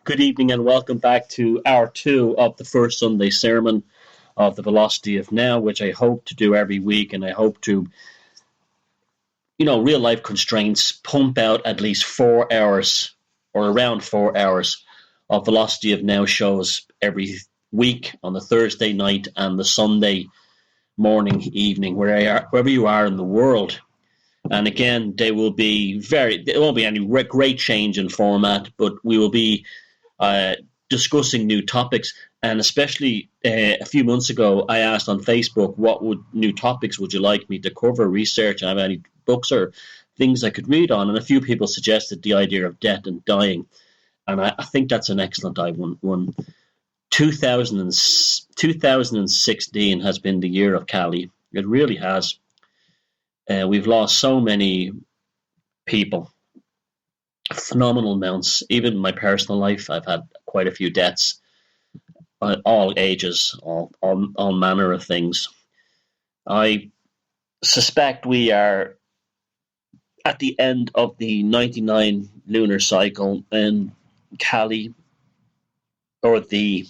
Good evening and welcome back to hour two of the first Sunday sermon of the Velocity of Now, which I hope to do every week, and I hope to, real life constraints, pump out at least 4 hours or around 4 hours of Velocity of Now shows every week on the Thursday night and the Sunday morning, evening, wherever you are in the world. And again, there won't be any great change in format, but we will be discussing new topics. And especially a few months ago, I asked on Facebook, what new topics would you like me to cover, research, and have any books or things I could read on? And a few people suggested the idea of death and dying. And I think that's an excellent one. 2016 has been the year of Cali. It really has. We've lost so many people. Phenomenal amounts. Even in my personal life, I've had quite a few deaths, all ages, all manner of things. I suspect we are at the end of the 99 lunar cycle in Cali, or the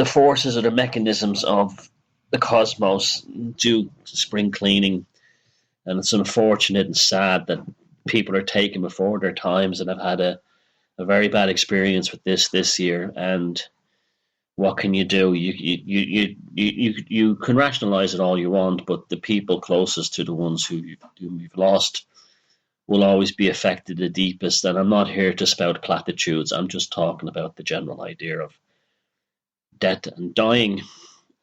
forces or the mechanisms of the cosmos do spring cleaning, and it's unfortunate and sad that people are taken before their times, and I've had a very bad experience with this year. And what can you do? You can rationalize it all you want, but the people closest to the ones whom you've lost will always be affected the deepest. And I'm not here to spout platitudes. I'm just talking about the general idea of death and dying.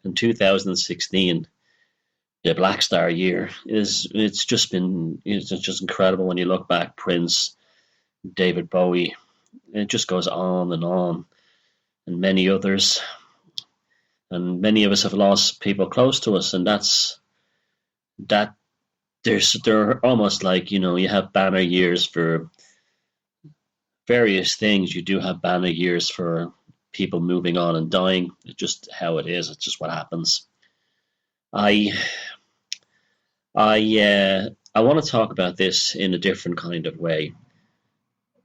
In 2016, the Black Star year, it's just incredible when you look back. Prince, David Bowie, it just goes on, and many others, and many of us have lost people close to us, and they're almost like, you have banner years for various things. You do have banner years for people moving on and dying. It's just how it is. It's just what happens. I want to talk about this in a different kind of way.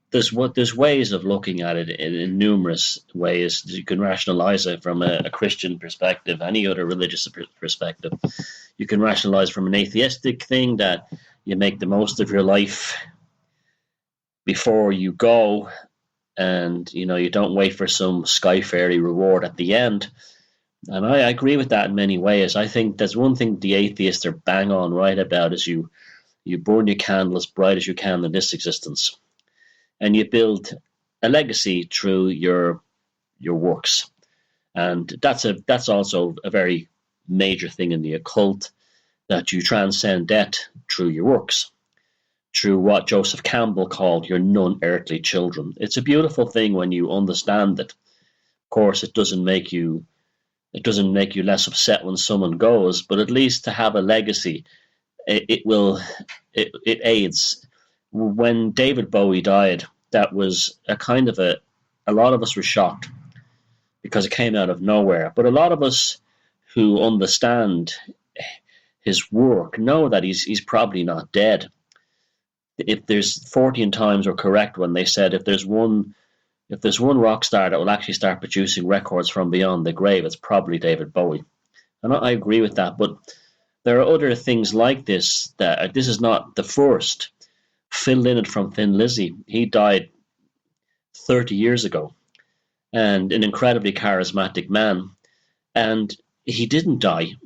There's ways of looking at it in numerous ways. You can rationalize it from a Christian perspective, any other religious perspective. You can rationalize from an atheistic thing, that you make the most of your life before you go, and you don't wait for some sky fairy reward at the end. And I agree with that in many ways. I think there's one thing the atheists are bang on right about, is you burn your candle as bright as you can in this existence, and you build a legacy through your works. And that's also a very major thing in the occult, that you transcend death through your works, through what Joseph Campbell called your non-earthly children. It's a beautiful thing when you understand it. Of course, it doesn't make you less upset when someone goes, but at least to have a legacy, it aids. When David Bowie died, that was a lot of us were shocked, because it came out of nowhere. But a lot of us who understand his work know that he's probably not dead. If there's 14 times were correct when they said, if there's one rock star that will actually start producing records from beyond the grave, it's probably David Bowie. And I agree with that. But there are other things like this, that this is not the first. Phil Lynott from Thin Lizzy, he died 30 years ago, and an incredibly charismatic man. And he didn't die.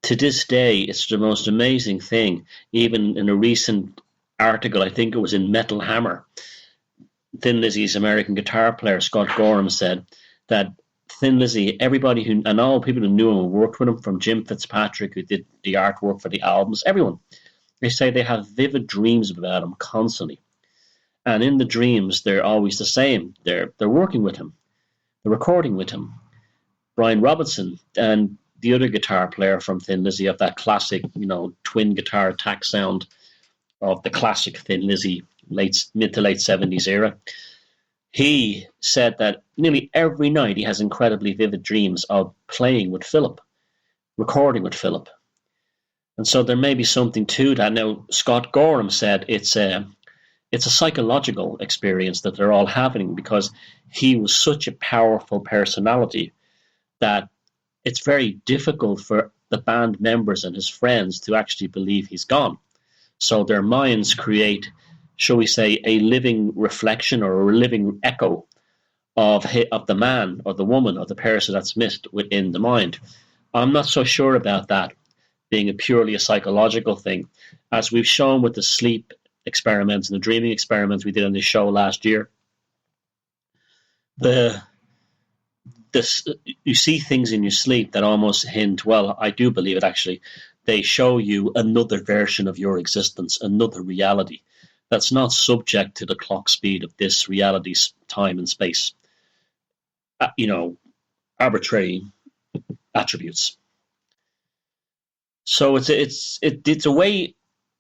To this day, it's the most amazing thing. Even in a recent article, I think it was in Metal Hammer, Thin Lizzy's American guitar player Scott Gorham said that Thin Lizzy, everybody and all people who knew him and worked with him, from Jim Fitzpatrick, who did the artwork for the albums, everyone, they say they have vivid dreams about him constantly. And in the dreams, they're always the same. They're working with him. They're recording with him. Brian Robinson and the other guitar player from Thin Lizzy, of that classic, twin guitar attack sound of the classic Thin Lizzy mid to late 70s era. He said that nearly every night he has incredibly vivid dreams of playing with Philip, recording with Philip. And so there may be something to that. Now, Scott Gorham said it's it's a psychological experience that they're all having, because he was such a powerful personality that it's very difficult for the band members and his friends to actually believe he's gone. So their minds create, shall we say, a living reflection or a living echo of the man or the woman or the person that's missed within the mind. I'm not so sure about that being purely a psychological thing. As we've shown with the sleep experiments and the dreaming experiments we did on this show last year, you see things in your sleep that almost hint, well, I do believe it actually, they show you another version of your existence, another reality that's not subject to the clock speed of this reality's time and space. Arbitrary attributes. So it's a way.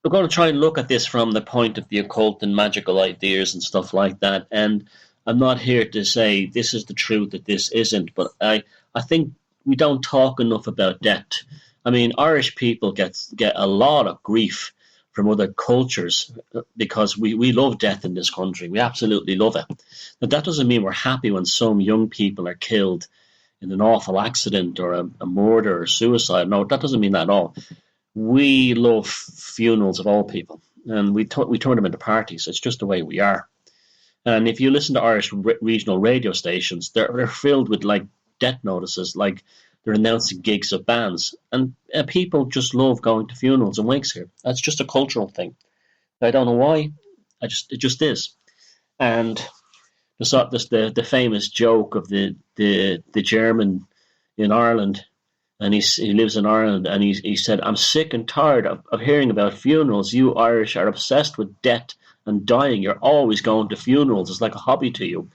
We're going to try and look at this from the point of the occult and magical ideas and stuff like that. And I'm not here to say this is the truth, that this isn't, but I think we don't talk enough about death. I mean, Irish people get a lot of grief from other cultures because we love death in this country. We absolutely love it. But that doesn't mean we're happy when some young people are killed in an awful accident or a murder or suicide. No, that doesn't mean that at all. We love funerals of all people, and we turn them into parties. It's just the way we are. And if you listen to Irish regional radio stations, they're filled with like death notices, like they're announcing gigs of bands, and people just love going to funerals and wakes here. That's just a cultural thing. I don't know why. It just is. And the famous joke of the German in Ireland, and he lives in Ireland, and he said, "I'm sick and tired of hearing about funerals. You Irish are obsessed with death and dying. You're always going to funerals. It's like a hobby to you."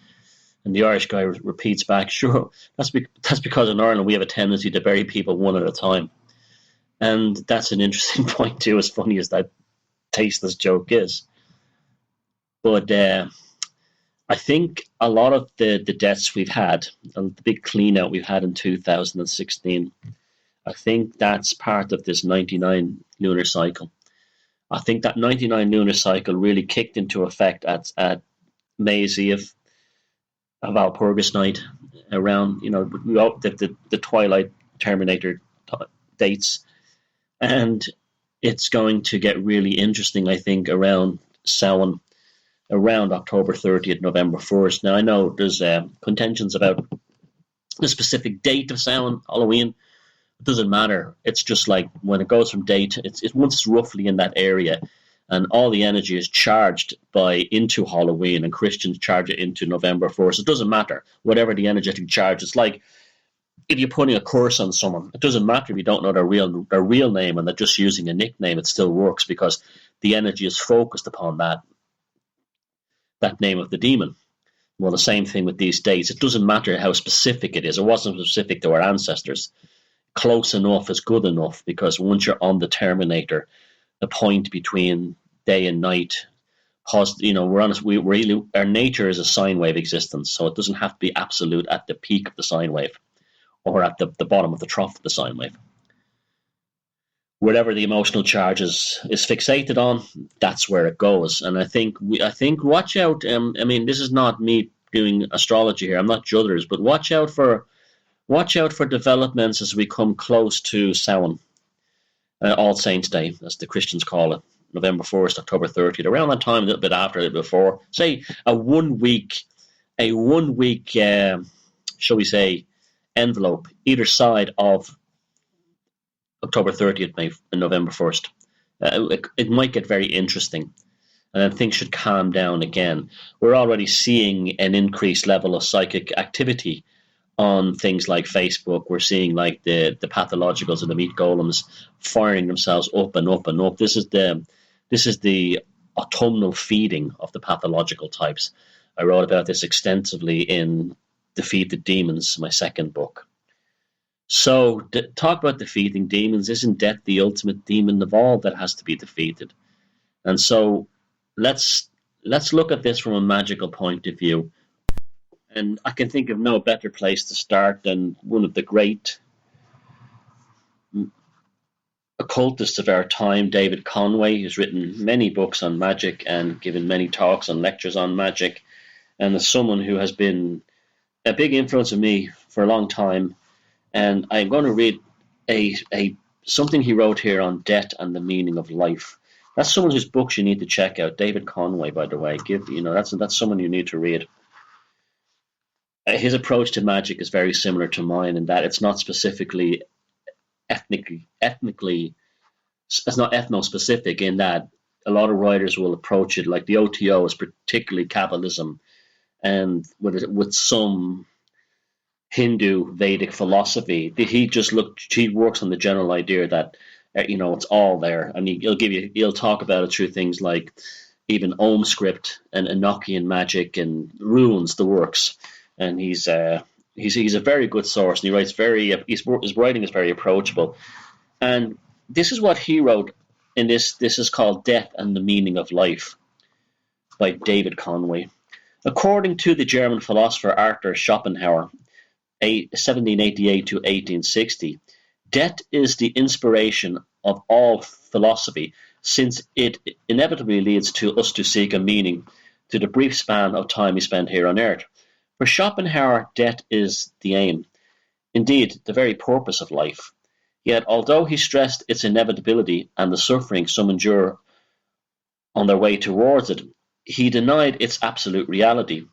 And the Irish guy repeats back, "Sure, that's because in Ireland we have a tendency to bury people one at a time." And that's an interesting point too, as funny as that tasteless joke is. But I think a lot of the deaths we've had, and the big clean out we've had in 2016, I think that's part of this 99 lunar cycle. I think that 99 lunar cycle really kicked into effect at May's Eve, of Walpurgis night, around the Twilight Terminator dates, and it's going to get really interesting, I think, around Samhain, around October 30th, November 1st. Now, I know there's contentions about the specific date of Samhain, Halloween. It doesn't matter. It's just like when it goes from date, it's once it's roughly in that area, and all the energy is charged into Halloween, and Christians charge it into November 1st. It doesn't matter. Whatever the energetic charge, it's like if you're putting a curse on someone, it doesn't matter if you don't know their real name and they're just using a nickname, it still works because the energy is focused upon that name of the demon. Well, the same thing with these dates. It doesn't matter how specific it is. It wasn't specific to our ancestors. Close enough is good enough, because once you're on the Terminator, the point between day and night, we're honest. Our nature is a sine wave existence, so it doesn't have to be absolute at the peak of the sine wave or at the bottom of the trough of the sine wave. Whatever the emotional charge is fixated on, that's where it goes. And I think watch out. I mean, this is not me doing astrology here. I'm not Judders, but watch out for developments as we come close to Samhain, All Saints' Day, as the Christians call it, November 1st, October 30th, around that time, a little bit after, a little before. Say a one week, shall we say, envelope either side of October 30th and November 1st. It might get very interesting, and then things should calm down again. We're already seeing an increased level of psychic activity on things like Facebook. We're seeing like the pathologicals and the meat golems firing themselves up and up and up. This is the autumnal feeding of the pathological types. I wrote about this extensively in Defeat the Demons, my second book. So, talk about defeating demons. Isn't death the ultimate demon of all that has to be defeated? And so, let's look at this from a magical point of view. And I can think of no better place to start than one of the great occultist of our time, David Conway, who's written many books on magic and given many talks and lectures on magic, and is someone who has been a big influence on me for a long time. And I'm going to read a something he wrote here on death and the meaning of life. That's someone whose books you need to check out. David Conway, by the way, that's someone you need to read. His approach to magic is very similar to mine in that it's not specifically ethnically, it's not ethno-specific in that a lot of writers will approach it like the OTO is particularly Kabbalism, and with some Hindu Vedic philosophy. He works on the general idea that it's all there, and he'll talk about it through things like even Om script and Enochian magic and runes, the works. And he's a very good source, and his writing is very approachable. And this is what he wrote in this. This is called Death and the Meaning of Life by David Conway. According to the German philosopher Arthur Schopenhauer, 1788 to 1860, death is the inspiration of all philosophy, since it inevitably leads to us to seek a meaning to the brief span of time we spend here on earth. For Schopenhauer, death is the aim, indeed the very purpose of life. Yet, although he stressed its inevitability and the suffering some endure on their way towards it, he denied its absolute reality.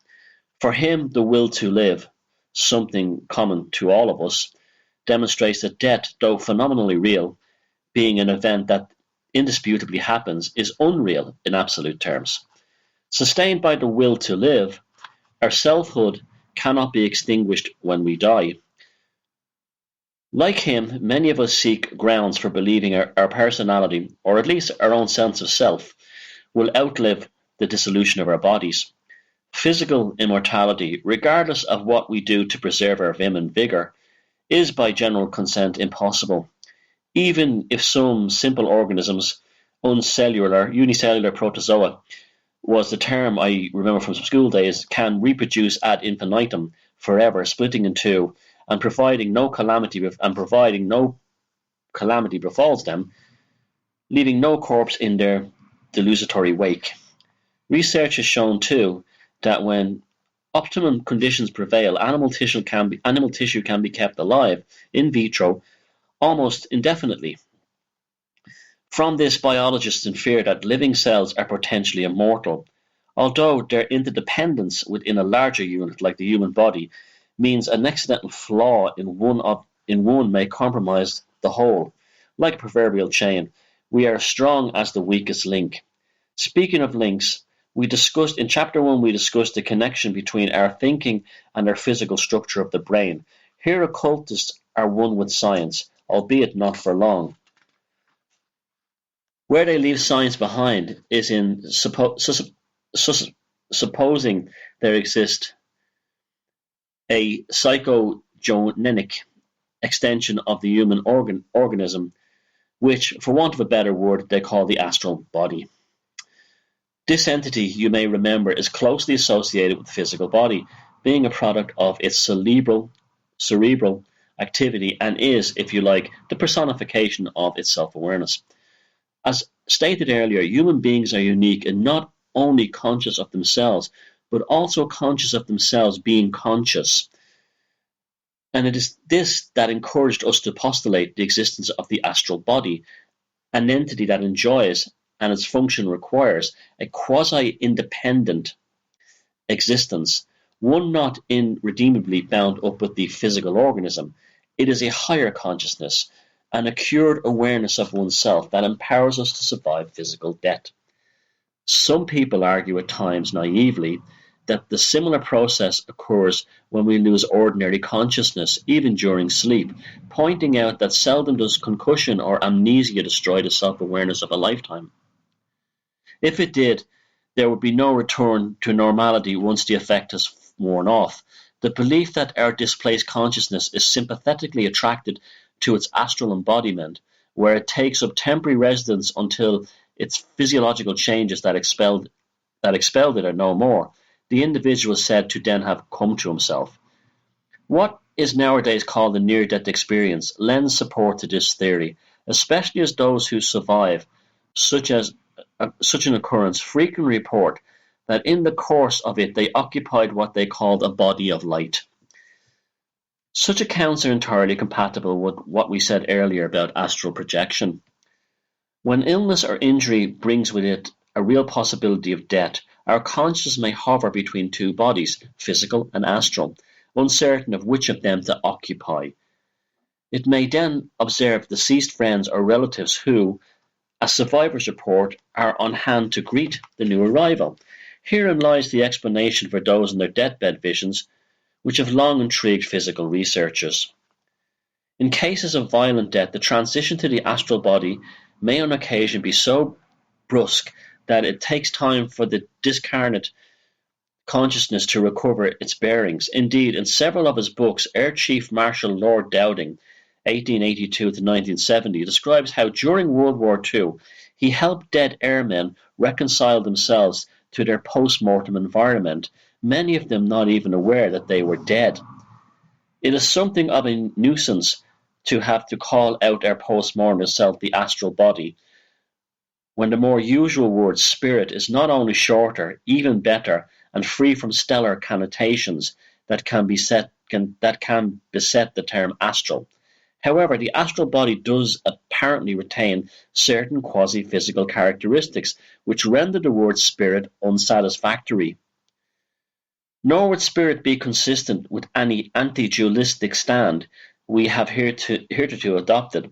For him, the will to live, something common to all of us, demonstrates that death, though phenomenally real, being an event that indisputably happens, is unreal in absolute terms. Sustained by the will to live, our selfhood cannot be extinguished when we die. Like him, many of us seek grounds for believing our personality, or at least our own sense of self, will outlive the dissolution of our bodies. Physical immortality, regardless of what we do to preserve our vim and vigor, is by general consent impossible. Even if some simple organisms, unicellular protozoa, was the term I remember from some school days, can reproduce ad infinitum, forever, splitting in two, and providing no calamity befalls them, leaving no corpse in their delusory wake. Research has shown too that when optimum conditions prevail, animal tissue can be kept alive in vitro almost indefinitely. From this, biologists infer that living cells are potentially immortal, although their interdependence within a larger unit like the human body means an accidental flaw in one may compromise the whole. Like a proverbial chain, we are as strong as the weakest link. Speaking of links, in chapter 1 we discussed the connection between our thinking and our physical structure of the brain. Here occultists are one with science, albeit not for long. Where they leave science behind is in supposing there exists a psychogenic extension of the human organism, which, for want of a better word, they call the astral body. This entity, you may remember, is closely associated with the physical body, being a product of its cerebral activity, and is, if you like, the personification of its self-awareness. As stated earlier, human beings are unique and not only conscious of themselves, but also conscious of themselves being conscious. And it is this that encouraged us to postulate the existence of the astral body, an entity that enjoys and its function requires a quasi-independent existence, one not irredeemably bound up with the physical organism. It is a higher consciousness, an accured awareness of oneself that empowers us to survive physical death. Some people argue at times naively that the similar process occurs when we lose ordinary consciousness, even during sleep, pointing out that seldom does concussion or amnesia destroy the self-awareness of a lifetime. If it did, there would be no return to normality once the effect has worn off. The belief that our displaced consciousness is sympathetically attracted to its astral embodiment, where it takes up temporary residence until its physiological changes that expelled it are no more, the individual is said to then have come to himself. What is nowadays called the near-death experience lends support to this theory, especially as those who survive such an occurrence frequently report that in the course of it they occupied what they called a body of light. Such accounts are entirely compatible with what we said earlier about astral projection. When illness or injury brings with it a real possibility of death, our consciousness may hover between two bodies, physical and astral, uncertain of which of them to occupy. It may then observe deceased friends or relatives who, as survivors report, are on hand to greet the new arrival. Herein lies the explanation for those in their deathbed visions, which have long intrigued physical researchers. In cases of violent death, the transition to the astral body may on occasion be so brusque that it takes time for the discarnate consciousness to recover its bearings. Indeed, in several of his books, Air Chief Marshal Lord Dowding, 1882 to 1970, describes how during World War II he helped dead airmen reconcile themselves to their post-mortem environment, many of them not even aware that they were dead. It is something of a nuisance to have to call out our post-mortem self, the astral body, when the more usual word spirit is not only shorter, even better, and free from stellar connotations that can beset the term astral. However, the astral body does apparently retain certain quasi-physical characteristics which render the word spirit unsatisfactory. Nor would spirit be consistent with any anti-dualistic stand we have hitherto adopted.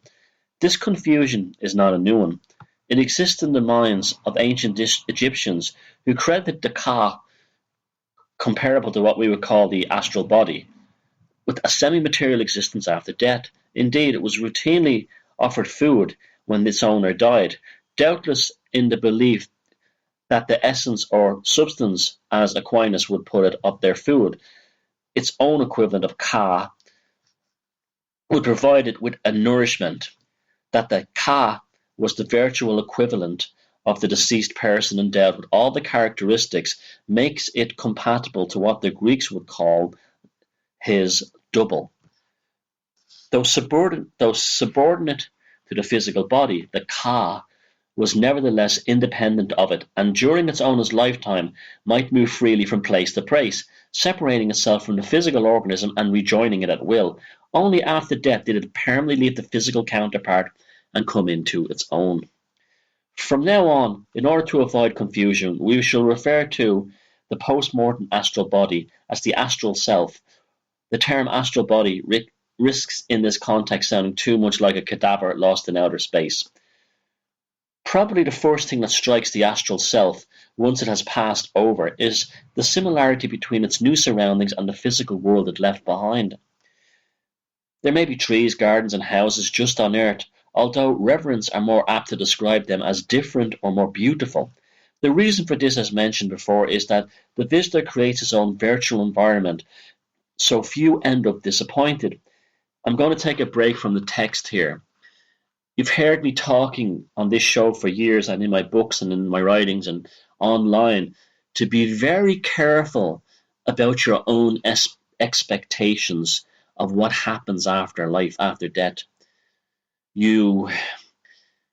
This confusion is not a new one. It exists in the minds of ancient Egyptians who credited the Ka, comparable to what we would call the astral body, with a semi-material existence after death. Indeed, it was routinely offered food when its owner died, doubtless in the belief that the essence or substance, as Aquinas would put it, of their food, its own equivalent of Ka, would provide it with a nourishment, that the Ka was the virtual equivalent of the deceased person endowed with all the characteristics, makes it compatible to what the Greeks would call his double. Though subordinate to the physical body, the Ka was nevertheless independent of it, and during its owner's lifetime might move freely from place to place, separating itself from the physical organism and rejoining it at will. Only after death did it permanently leave the physical counterpart and come into its own. From now on, in order to avoid confusion, we shall refer to the post-mortem astral body as the astral self. The term astral body risks in this context sounding too much like a cadaver lost in outer space. Probably the first thing that strikes the astral self, once it has passed over, is the similarity between its new surroundings and the physical world it left behind. There may be trees, gardens, and houses just on earth, although reverents are more apt to describe them as different or more beautiful. The reason for this, as mentioned before, is that the visitor creates his own virtual environment, so few end up disappointed. I'm going to take a break from the text here. You've heard me talking on this show for years, and in my books and in my writings and online, to be very careful about your own expectations of what happens after life, after death. You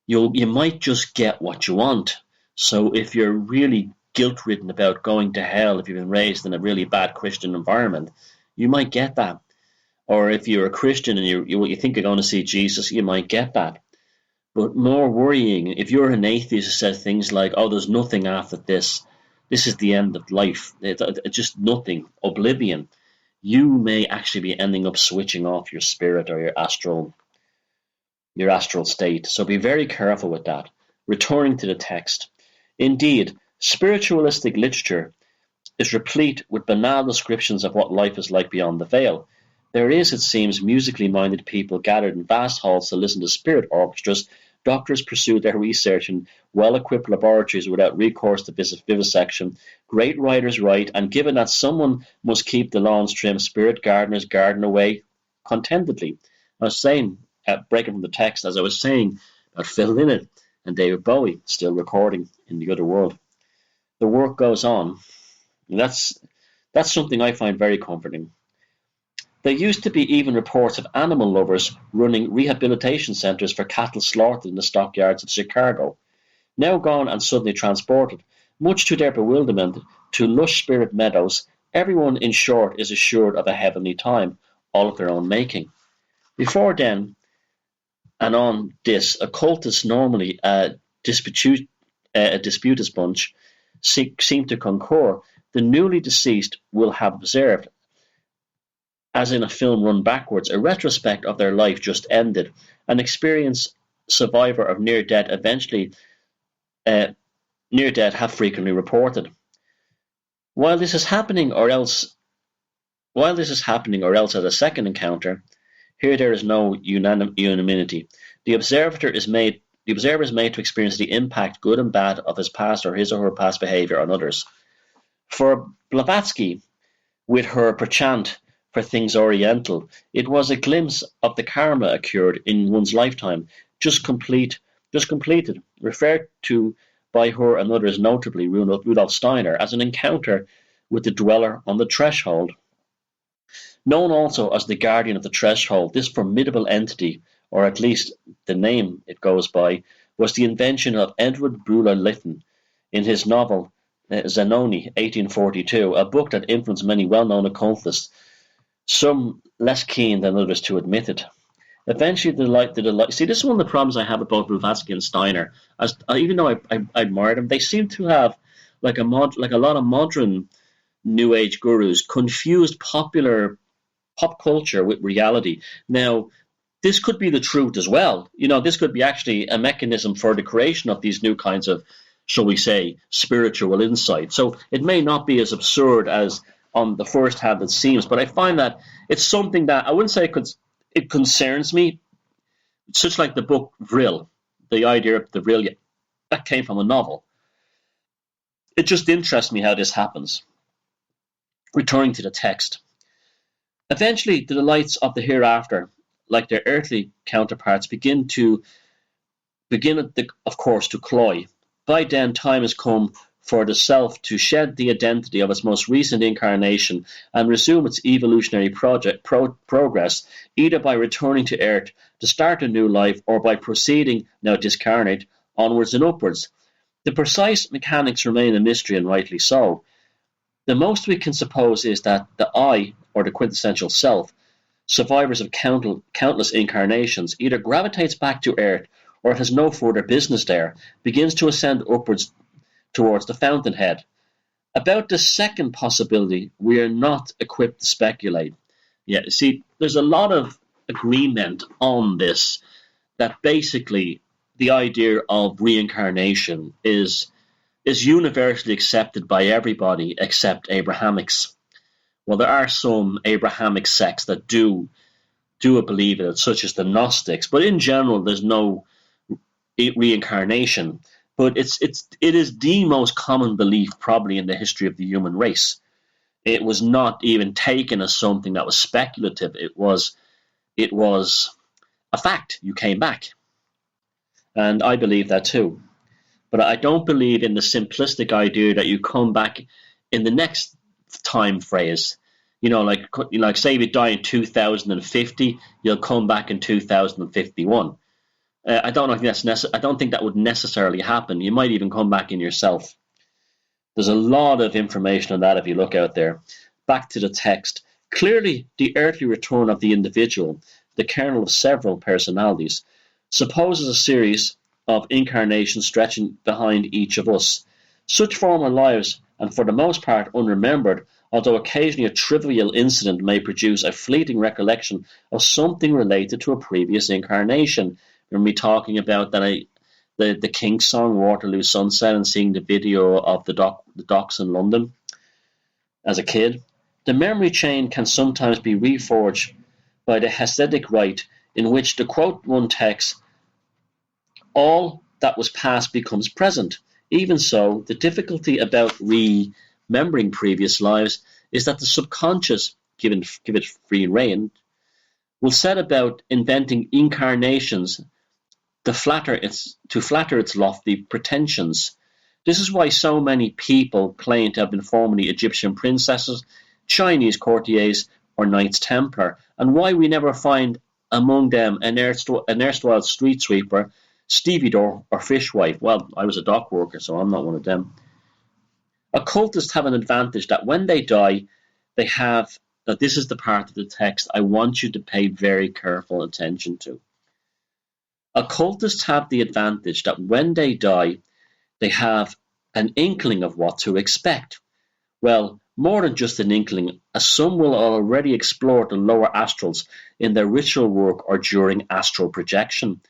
might just get what you want. So if you're really guilt-ridden about going to hell, if you've been raised in a really bad Christian environment, you might get that. Or if you're a Christian and you think you're going to see Jesus, you might get that. But more worrying, if you're an atheist who says things like, oh, there's nothing after this, this is the end of life, it's just nothing, oblivion, you may actually be ending up switching off your spirit or your astral state. So be very careful with that. Returning to the text. Indeed, spiritualistic literature is replete with banal descriptions of what life is like beyond the veil. There is, it seems, musically minded people gathered in vast halls to listen to spirit orchestras. Doctors pursue their research in well-equipped laboratories without recourse to vivisection. Great writers write, and given that someone must keep the lawns trim, spirit gardeners garden away contentedly. I was saying, breaking from the text, as I was saying about Phil Lynott and David Bowie still recording in the other world. The work goes on. And that's something I find very comforting. There used to be even reports of animal lovers running rehabilitation centres for cattle slaughtered in the stockyards of Chicago, now gone and suddenly transported, much to their bewilderment, to lush spirit meadows. Everyone, in short, is assured of a heavenly time, all of their own making. Before then, and on this, occultists, normally a disputous bunch, seem to concur. The newly deceased will have observed, as in a film run backwards, a retrospect of their life just ended. An experienced survivor of near death have frequently reported. While this is happening, or else at a second encounter, here there is no unanimity. The observer is made to experience the impact, good and bad, of his past or his or her past behavior on others. For Blavatsky, with her penchant for things oriental, it was a glimpse of the karma occurred in one's lifetime, just completed, referred to by her and others, notably Rudolf Steiner, as an encounter with the dweller on the threshold. Known also as the guardian of the threshold, this formidable entity, or at least the name it goes by, was the invention of Edward Bruno Lytton in his novel Zanoni, 1842, a book that influenced many well-known occultists, some less keen than others to admit it. Eventually, the light. See, this is one of the problems I have with both Blavatsky and Steiner. Even though I admire them, they seem to have, like a lot of modern New Age gurus, confused popular pop culture with reality. Now, this could be the truth as well. This could be actually a mechanism for the creation of these new kinds of, shall we say, spiritual insight. So it may not be as absurd as on the first hand it seems, but I find that it's something that I wouldn't say it concerns me. Such like the book Vril, the idea of the Vril, that came from a novel. It just interests me how this happens. Returning to the text. Eventually, the delights of the hereafter, like their earthly counterparts, begin, of course, to cloy. By then, time has come for the self to shed the identity of its most recent incarnation and resume its evolutionary progress, either by returning to Earth to start a new life or by proceeding, now discarnate, onwards and upwards. The precise mechanics remain a mystery, and rightly so. The most we can suppose is that the I, or the quintessential self, survivors of countless incarnations, either gravitates back to Earth or it has no further business there, begins to ascend upwards towards the fountainhead. About the second possibility, we are not equipped to speculate. See, there's a lot of agreement on this, that basically the idea of reincarnation is universally accepted by everybody except Abrahamics. Well, there are some Abrahamic sects that do believe in it, such as the Gnostics, but in general there's no reincarnation. But it is the most common belief probably in the history of the human race. It was not even taken as something that was speculative. It was a fact. You came back. And I believe that too. But I don't believe in the simplistic idea that you come back in the next time phrase. Like say if you die in 2050, you'll come back in 2051. I don't think that would necessarily happen. You might even come back in yourself. There's a lot of information on that if you look out there. Back to the text. Clearly, the earthly return of the individual, the kernel of several personalities, supposes a series of incarnations stretching behind each of us. Such former lives, and for the most part unremembered, although occasionally a trivial incident may produce a fleeting recollection of something related to a previous incarnation. Remember me talking about the Kinks song Waterloo Sunset and seeing the video of the docks in London as a kid? The memory chain can sometimes be reforged by the Hasidic rite, in which the quote one text, all that was past becomes present. Even so, the difficulty about remembering previous lives is that the subconscious, give it free rein, will set about inventing incarnations to flatter its lofty pretensions. This is why so many people claim to have been formerly Egyptian princesses, Chinese courtiers, or Knights Templar, and why we never find among them an erstwhile street sweeper, stevedore, or fishwife. Well, I was a dock worker, so I'm not one of them. Occultists have an advantage that when they die, they have. Now, this is the part of the text I want you to pay very careful attention to. Occultists have the advantage that when they die, they have an inkling of what to expect. Well, more than just an inkling, as some will already explore the lower astrals in their ritual work or during astral projection.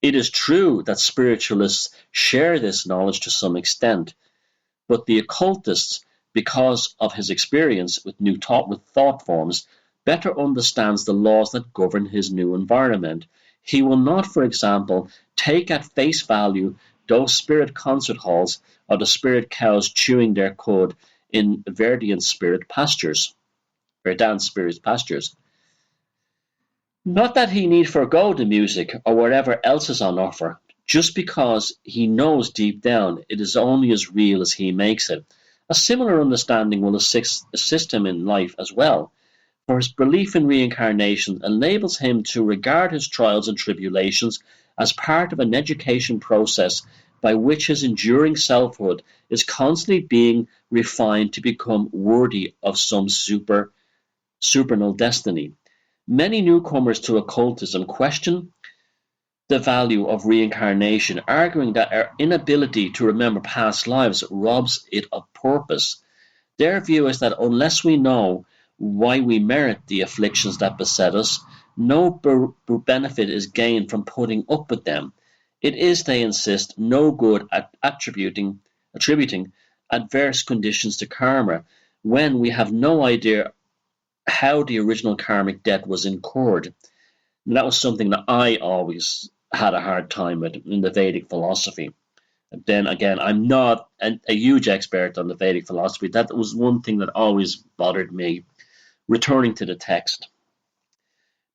It is true that spiritualists share this knowledge to some extent, but the occultist, because of his experience with thought forms, better understands the laws that govern his new environment. He will not, for example, take at face value those spirit concert halls or the spirit cows chewing their cud in Verdan's spirit pastures. Not that he need forego the music or whatever else is on offer, just because he knows deep down it is only as real as he makes it. A similar understanding will assist him in life as well, for his belief in reincarnation enables him to regard his trials and tribulations as part of an education process by which his enduring selfhood is constantly being refined to become worthy of some supernal destiny. Many newcomers to occultism question the value of reincarnation, arguing that our inability to remember past lives robs it of purpose. Their view is that unless we know why we merit the afflictions that beset us, no benefit is gained from putting up with them. It is, they insist, no good at attributing adverse conditions to karma when we have no idea how the original karmic debt was incurred. And that was something that I always had a hard time with in the Vedic philosophy. And then again, I'm not a huge expert on the Vedic philosophy. That was one thing that always bothered me. Returning to the text.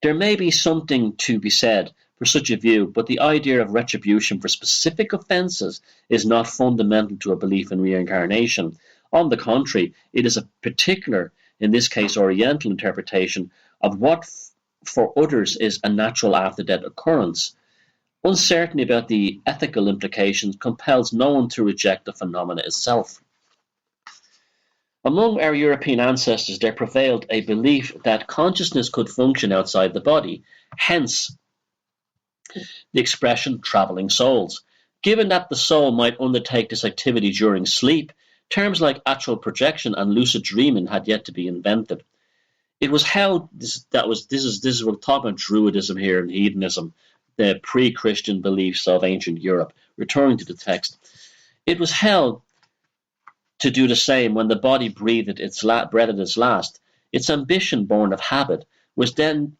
There may be something to be said for such a view, but the idea of retribution for specific offences is not fundamental to a belief in reincarnation. On the contrary, it is a particular, in this case Oriental interpretation, of what for others is a natural after-death occurrence. Uncertainty about the ethical implications compels no one to reject the phenomena itself. Among our European ancestors there prevailed a belief that consciousness could function outside the body, hence the expression travelling souls. Given that the soul might undertake this activity during sleep, terms like astral projection and lucid dreaming had yet to be invented. It was held this is we're talking about Druidism here and hedonism, the pre-Christian beliefs of ancient Europe. Returning to the text, it was held to do the same when the body breathed its last. Its ambition, born of habit, was then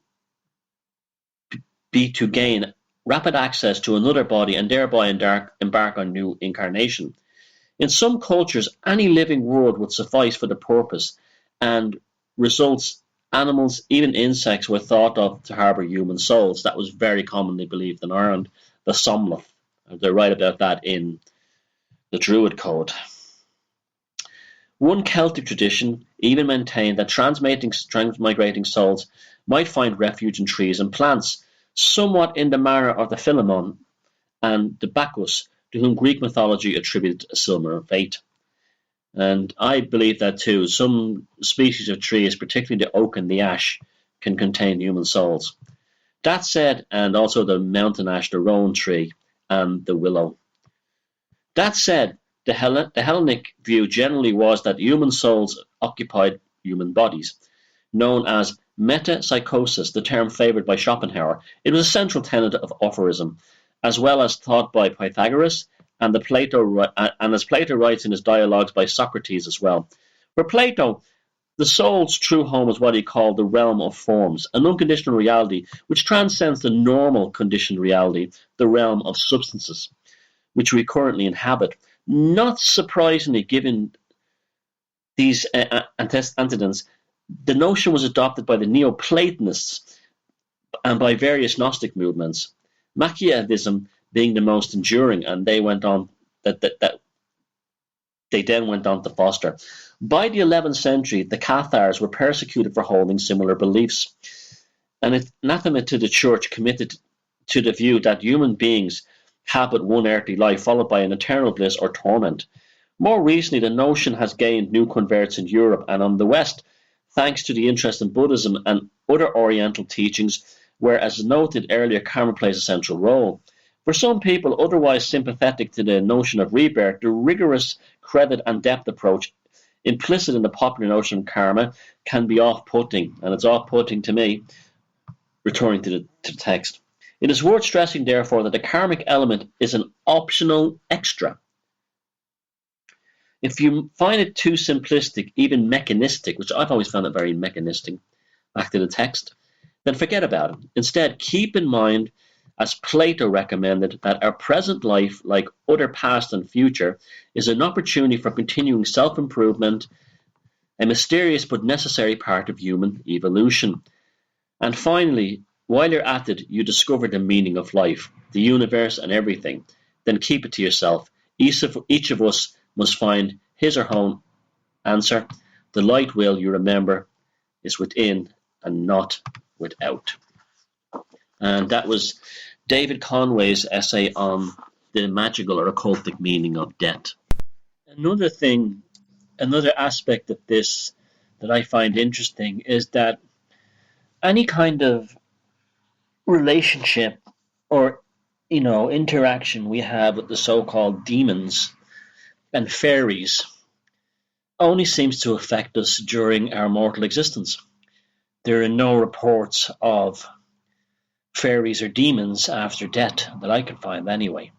be to gain rapid access to another body and thereby embark on new incarnation. In some cultures, any living world would suffice for the purpose, and results, animals, even insects, were thought of to harbour human souls. That was very commonly believed in Ireland, the Somluth. They write about that in the Druid Code. One Celtic tradition even maintained that transmigrating souls might find refuge in trees and plants, somewhat in the manner of the Philemon and the Bacchus, to whom Greek mythology attributed a similar fate. And I believe that too. Some species of trees, particularly the oak and the ash, can contain human souls. That said, and also the mountain ash, the rowan tree, and the willow. That said, the Hellenic view generally was that human souls occupied human bodies. Known as metempsychosis, the term favoured by Schopenhauer, it was a central tenet of Ophorism, as well as taught by Pythagoras, and as Plato writes in his dialogues by Socrates as well. For Plato, the soul's true home is what he called the realm of forms, an unconditional reality which transcends the normal conditioned reality, the realm of substances, which we currently inhabit. Not surprisingly, given these antecedents, the notion was adopted by the Neoplatonists and by various Gnostic movements, Machiavellism being the most enduring, and they went on that they then went on to foster. By the 11th century, the Cathars were persecuted for holding similar beliefs, and it's anathema to the church committed to the view that human beings have but one earthly life, followed by an eternal bliss or torment. More recently, the notion has gained new converts in Europe and on the West, thanks to the interest in Buddhism and other Oriental teachings, where, as noted earlier, karma plays a central role. For some people otherwise sympathetic to the notion of rebirth, the rigorous credit and depth approach implicit in the popular notion of karma can be off-putting, and it's off-putting to me, returning to the text. It is worth stressing, therefore, that the karmic element is an optional extra. If you find it too simplistic, even mechanistic, which I've always found it very mechanistic, back to the text, then forget about it. Instead, keep in mind, as Plato recommended, that our present life, like other past and future, is an opportunity for continuing self-improvement, a mysterious but necessary part of human evolution. And finally, while you're at it, you discover the meaning of life, the universe, and everything. Then keep it to yourself. Each of us must find his or her own answer. The light will, you remember, is within and not without. And that was David Conway's essay on the magical or occultic meaning of death. Another aspect of this that I find interesting is that any kind of relationship or interaction we have with the so-called demons and fairies only seems to affect us during our mortal existence. There are no reports of fairies or demons after death that I can find anyway.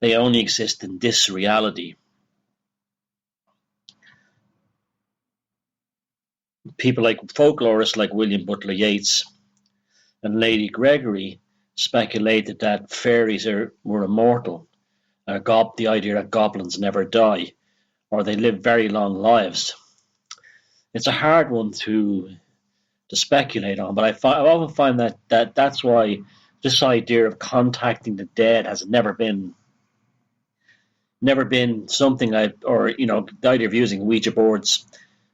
They only exist in this reality. People like folklorists like William Butler Yeats and Lady Gregory speculated that fairies were immortal, the idea that goblins never die, or they live very long lives. It's a hard one to speculate on, but I often find that that's why this idea of contacting the dead has never been something the idea of using Ouija boards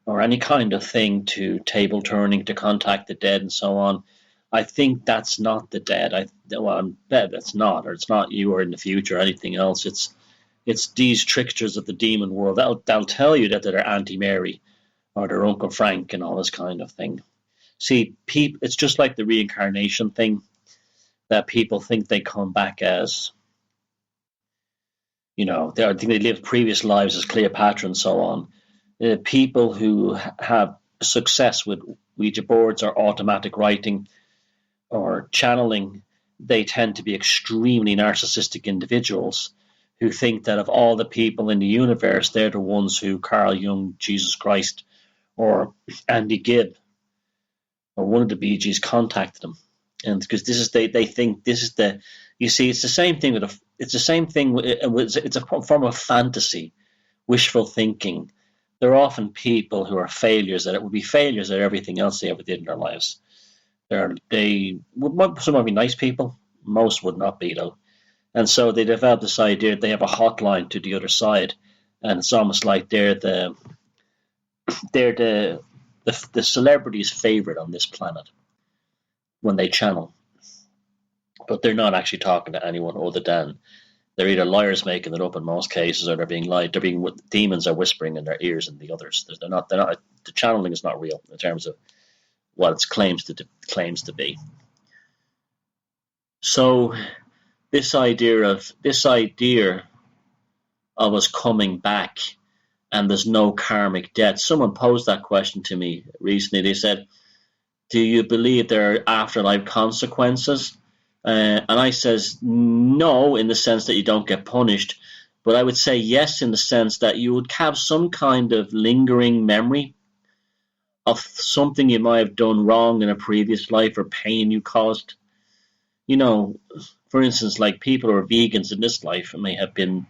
or any kind of thing to table turning to contact the dead and so on. I think that's not the dead. I'm bet it's not, or it's not you or in the future or anything else. It's these tricksters of the demon world. They'll tell you that they're Auntie Mary or their Uncle Frank and all this kind of thing. See, it's just like the reincarnation thing, that people think they come back as, I think they lived previous lives as Cleopatra and so on. People who have success with Ouija boards or automatic writing or channeling, they tend to be extremely narcissistic individuals who think that of all the people in the universe, they're the ones who Carl Jung, Jesus Christ, or Andy Gibb, or one of the Bee Gees contacted them. And because they think this is it's the same thing it's a form of fantasy, wishful thinking. They're often people who are failures, that it would be failures at everything else they ever did in their lives. Some might be nice people, most would not be though. And so they develop this idea that they have a hotline to the other side, and it's almost like they're the celebrity's favorite on this planet when they channel. But they're not actually talking to anyone other than they're either liars making it up in most cases, or they're being lied. Demons are whispering in their ears and the others. They're not. The channeling is not real in terms of what it claims to be. So this idea of us coming back and there's no karmic debt. Someone posed that question to me recently. They said, "Do you believe there are afterlife consequences?" And I says no, in the sense that you don't get punished, but I would say yes, in the sense that you would have some kind of lingering memory of something you might have done wrong in a previous life or pain you caused. For instance, like people who are vegans in this life may have been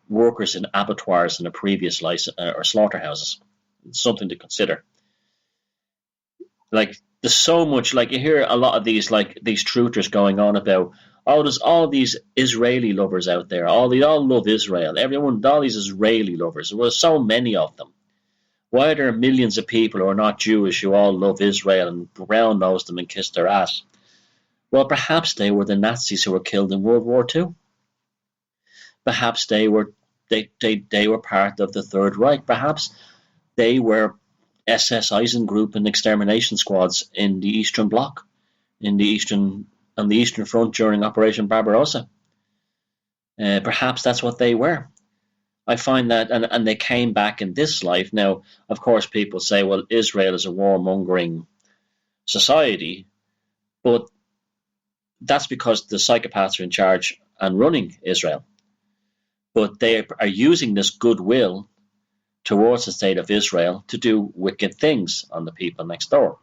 workers in abattoirs in a previous life, or slaughterhouses. It's something to consider. Like there's so much, like you hear a lot of these, like these truthers going on about, oh, there's all these Israeli lovers out there. They all love Israel. Everyone, all these Israeli lovers. There were so many of them. Why are there millions of people who are not Jewish who all love Israel and brown nose them and kiss their ass? Well, perhaps they were the Nazis who were killed in World War II. Perhaps they were part of the Third Reich. Perhaps they were SS Eisengroup and extermination squads in the Eastern Bloc, on the Eastern Front during Operation Barbarossa. Perhaps that's what they were. I find that, and they came back in this life. Now, of course, people say, well, Israel is a warmongering society, but that's because the psychopaths are in charge and running Israel. But they are using this goodwill towards the state of Israel to do wicked things on the people next door.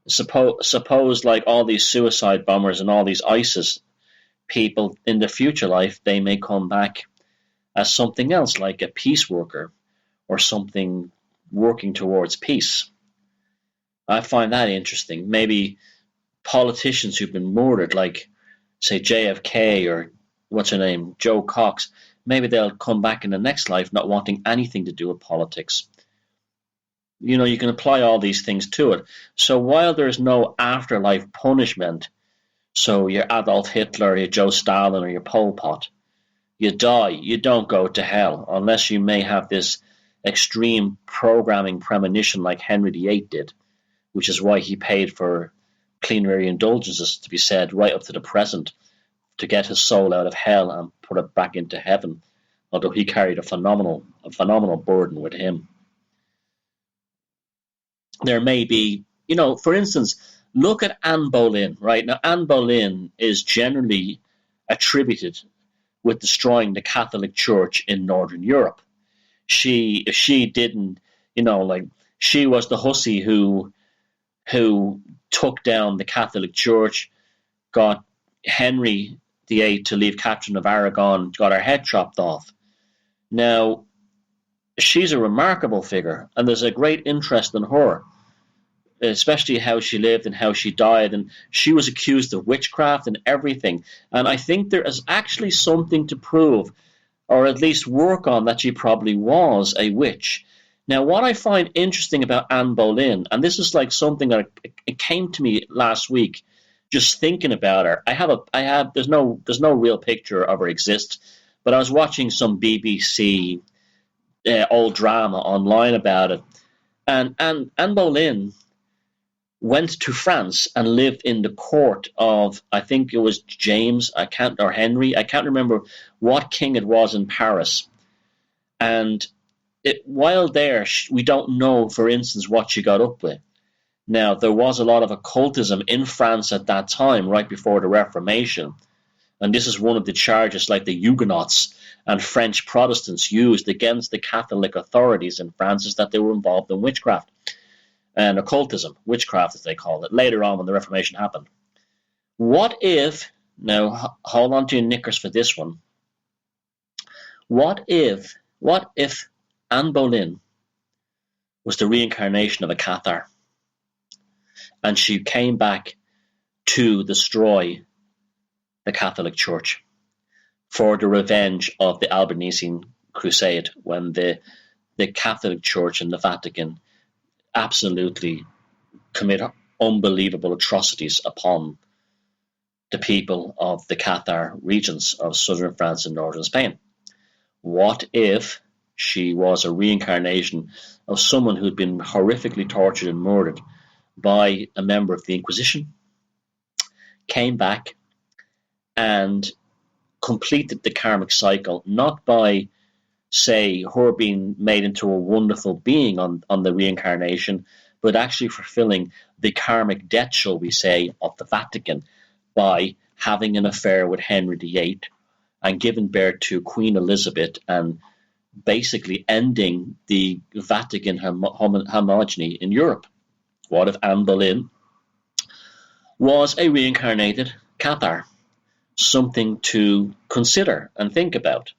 Suppose like all these suicide bombers and all these ISIS people in the future life, they may come back as something else, like a peace worker or something working towards peace. I find that interesting. Maybe politicians who've been murdered, like, say, JFK or what's her name, Joe Cox, maybe they'll come back in the next life not wanting anything to do with politics. You know, you can apply all these things to it. So while there's no afterlife punishment, so your Adolf Hitler, your Joe Stalin, or your Pol Pot, you die, you don't go to hell, unless you may have this extreme programming premonition like Henry VIII did, which is why he paid for plenary indulgences to be said right up to the present to get his soul out of hell and put it back into heaven, although he carried a phenomenal burden with him. There may be, you know, for instance, look at Anne Boleyn, right? Now, Anne Boleyn is generally attributed with destroying the Catholic Church in Northern Europe. If she didn't, you know, like, she was the hussy who took down the Catholic Church, got Henry VIII to leave Catherine of Aragon, got her head chopped off. Now, she's a remarkable figure, and there's a great interest in her, especially how she lived and how she died, and she was accused of witchcraft and everything. And I think there is actually something to prove, or at least work on, that she probably was a witch. Now, what I find interesting about Anne Boleyn, and this is like something that it came to me last week, just thinking about her. There's no real picture of her exists, but I was watching some BBC old drama online about it, and Anne Boleyn went to France and lived in the court of, I think it was James, or Henry, I can't remember what king it was in Paris. And while there, we don't know, for instance, what she got up with. Now, there was a lot of occultism in France at that time, right before the Reformation. And this is one of the charges, like the Huguenots and French Protestants used against the Catholic authorities in France, is that they were involved in witchcraft and occultism, witchcraft as they call it, later on when the Reformation happened. What if, now hold on to your knickers for this one, what if Anne Boleyn was the reincarnation of a Cathar, and she came back to destroy the Catholic Church for the revenge of the Albigensian Crusade, when the Catholic Church and the Vatican absolutely commit unbelievable atrocities upon the people of the Cathar regions of southern France and northern Spain. What if she was a reincarnation of someone who'd been horrifically tortured and murdered by a member of the Inquisition, came back and completed the karmic cycle, not by, say, her being made into a wonderful being on the reincarnation, but actually fulfilling the karmic debt, shall we say, of the Vatican by having an affair with Henry VIII and giving birth to Queen Elizabeth and basically ending the Vatican homogeny in Europe. What if Anne Boleyn was a reincarnated Cathar? Something to consider and think about.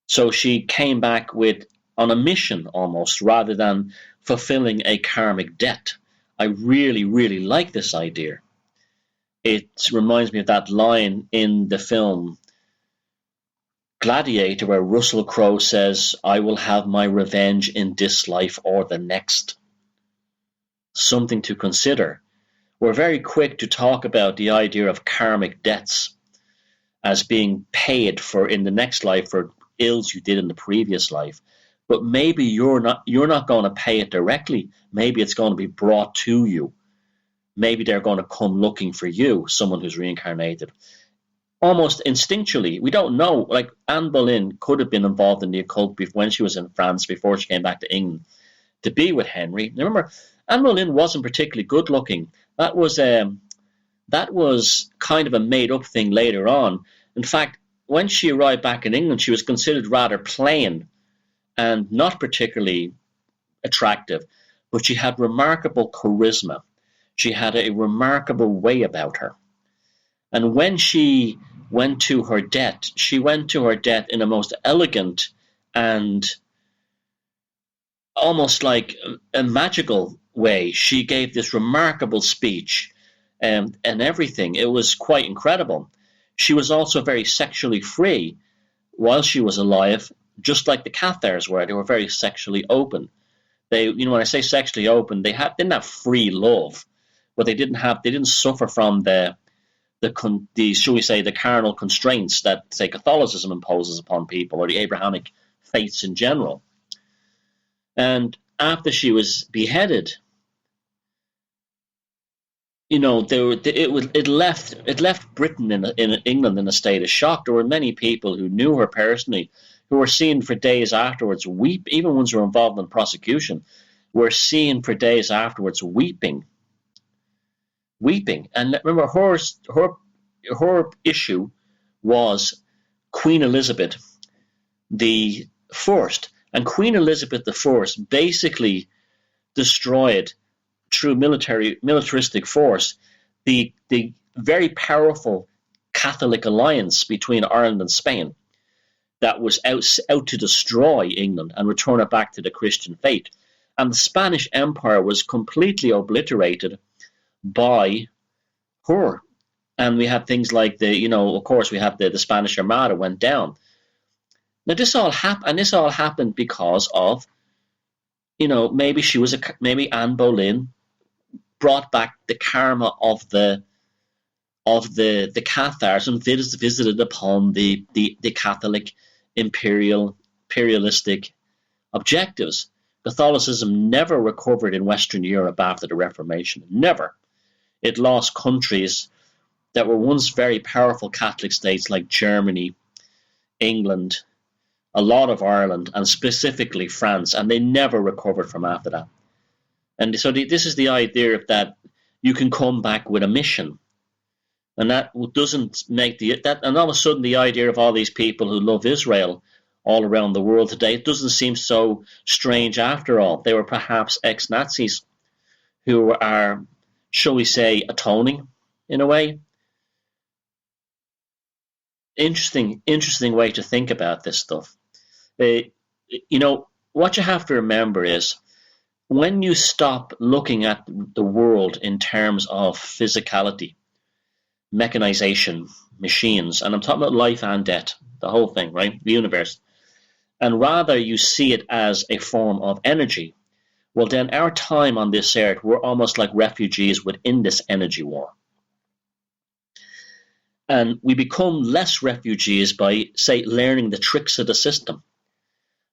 So she came back on a mission almost, rather than fulfilling a karmic debt I really, really like this idea. It reminds me of that line in the film Gladiator where Russell Crowe says, I will have my revenge in this life or the next. Something to consider. We're very quick to talk about the idea of karmic debts as being paid for in the next life for ills you did in the previous life. But maybe you're not going to pay it directly. Maybe it's going to be brought to you. Maybe they're going to come looking for you, someone who's reincarnated. Almost instinctually, we don't know. Like Anne Boleyn could have been involved in the occult when she was in France before she came back to England to be with Henry. Remember, Anne Boleyn wasn't particularly good looking. That was kind of a made up thing later on. In fact, when she arrived back in England, she was considered rather plain and not particularly attractive, but she had remarkable charisma. She had a remarkable way about her. And when she went to her death, she went to her death in a most elegant and almost like a magical way. She gave this remarkable speech and everything. It was quite incredible. She was also very sexually free while she was alive, just like the Cathars were. They were very sexually open. They, when I say sexually open, didn't have free love, but they didn't suffer from the shall we say, the carnal constraints that, say, Catholicism imposes upon people, or the Abrahamic faiths in general. And after she was beheaded, it left Britain in England in a state of shock. There were many people who knew her personally, who were seen for days afterwards weep. Even ones who were involved in prosecution were seen for days afterwards weeping. And remember, her issue was Queen Elizabeth the First, and Queen Elizabeth I basically destroyed, through militaristic force, the very powerful Catholic alliance between Ireland and Spain that was out to destroy England and return it back to the Christian faith. And the Spanish Empire was completely obliterated by her. And we had things like of course, we have the Spanish Armada went down. Now this all happened because of, maybe Anne Boleyn brought back the karma of the Cathars and visited upon the Catholic imperialistic objectives. Catholicism never recovered in Western Europe after the Reformation. Never. It lost countries that were once very powerful Catholic states like Germany, England, a lot of Ireland, and specifically France, and they never recovered from after that. And so this is the idea of that you can come back with a mission. And that doesn't make and all of a sudden the idea of all these people who love Israel all around the world today, it doesn't seem so strange after all. They were perhaps ex-Nazis who are, shall we say, atoning in a way. Interesting way to think about this stuff. What you have to remember is when you stop looking at the world in terms of physicality, mechanization, machines, and I'm talking about life and death, the whole thing, right? The universe. And rather you see it as a form of energy, well then our time on this earth, we're almost like refugees within this energy war. And we become less refugees by, say, learning the tricks of the system.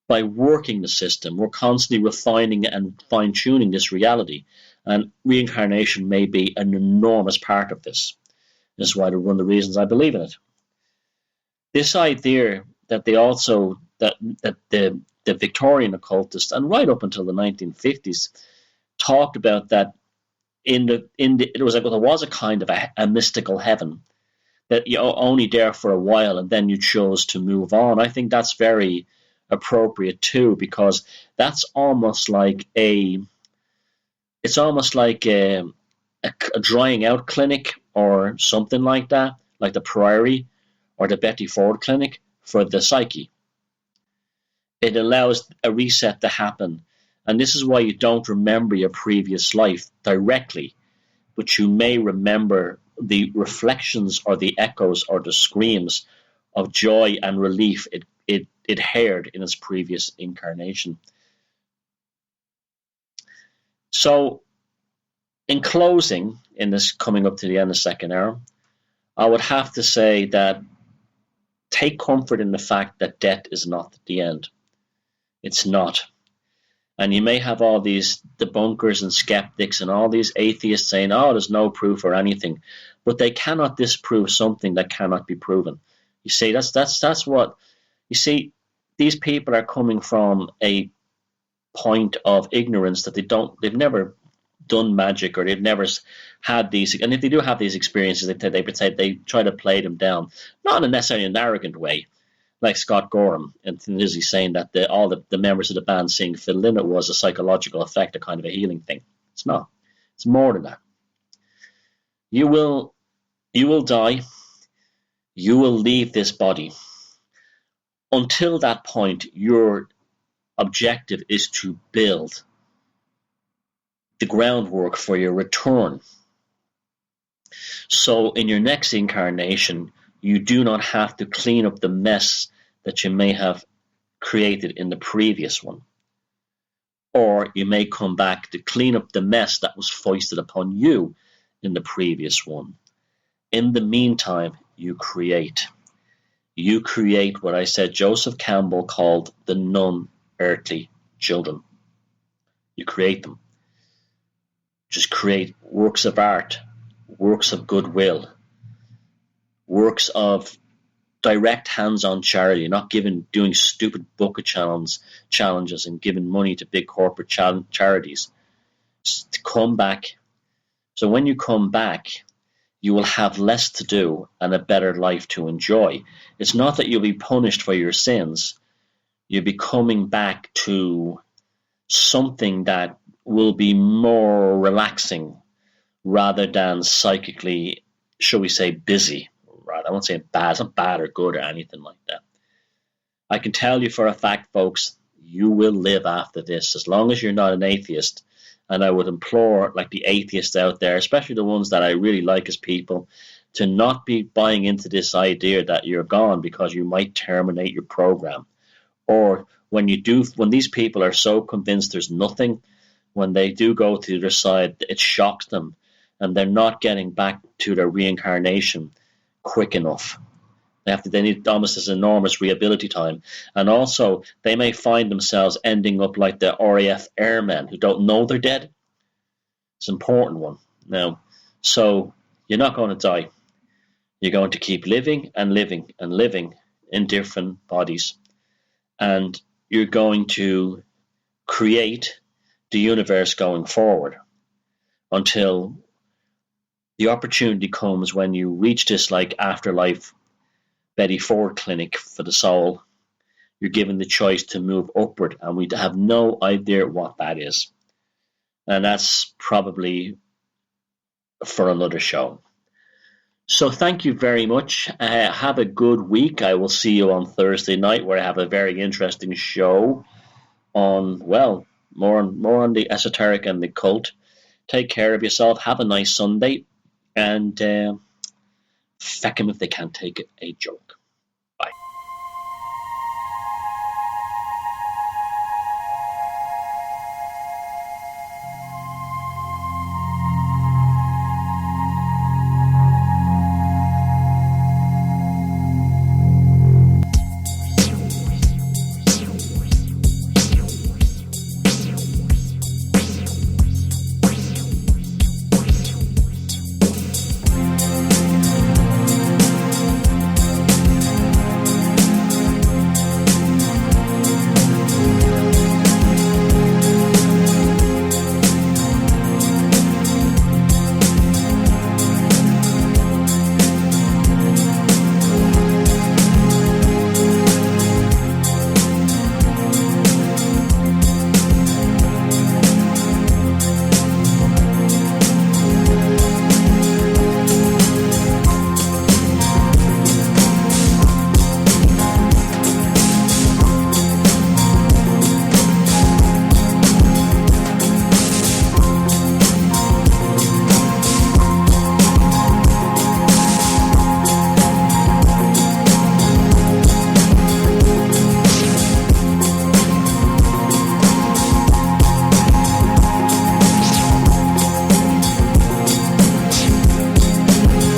By working the system, we're constantly refining and fine-tuning this reality. And reincarnation may be an enormous part of this. This is one of the reasons I believe in it. This idea that the Victorian occultists, and right up until the 1950s, talked about that there was a kind of a mystical heaven that you're only there for a while and then you chose to move on. I think that's very appropriate too, because that's almost like a drying out clinic or something like that, like the Priory or the Betty Ford Clinic for the psyche. It allows a reset to happen, And this is why you don't remember your previous life directly, but you may remember the reflections or the echoes or the screams of joy and relief it heard in its previous incarnation. So, in closing, in this coming up to the end of the second hour, I would have to say that take comfort in the fact that death is not the end. It's not. And you may have all these debunkers and skeptics and all these atheists saying, oh, there's no proof or anything. But they cannot disprove something that cannot be proven. You see, that's what you see. These people are coming from a point of ignorance that they've never done magic, or they've never had these. And if they do have these experiences, they try to play them down, not in necessarily an arrogant way, like Scott Gorham and Thin Lizzy saying that all the members of the band singing Fiddle In It was a psychological effect, a kind of a healing thing. It's not. It's more than that. You will die. You will leave this body. Until that point, your objective is to build the groundwork for your return. So in your next incarnation, you do not have to clean up the mess that you may have created in the previous one. Or you may come back to clean up the mess that was foisted upon you in the previous one. In the meantime, you create. You create what I said Joseph Campbell called the non-earthly children. You create them. Just create works of art, works of goodwill, works of direct hands-on charity, not doing stupid bucket challenges and giving money to big corporate charities. Just to come back. So when you come back, you will have less to do and a better life to enjoy. It's not that you'll be punished for your sins. You'll be coming back to something that will be more relaxing rather than psychically, shall we say, busy. Right? I won't say bad. It's not bad or good or anything like that. I can tell you for a fact, folks, you will live after this as long as you're not an atheist. And I would implore, like the atheists out there, especially the ones that I really like as people, to not be buying into this idea that you're gone because you might terminate your program. Or when these people are so convinced there's nothing, when they do go to the other side, it shocks them, and they're not getting back to their reincarnation quick enough. They need almost this enormous rehabilitation time. And also, they may find themselves ending up like the RAF airmen who don't know they're dead. It's an important one. Now, so you're not going to die. You're going to keep living and living and living in different bodies. And you're going to create the universe going forward until the opportunity comes when you reach this like afterlife Betty Ford clinic for the soul. You're given the choice to move upward, and we have no idea what that is. And that's probably for another show. So thank you very much. Have a good week. I will see you on Thursday night, where I have a very interesting show on, well, more on the esoteric and the occult. Take care of yourself. Have a nice Sunday. And feck 'em if they can't take a joke.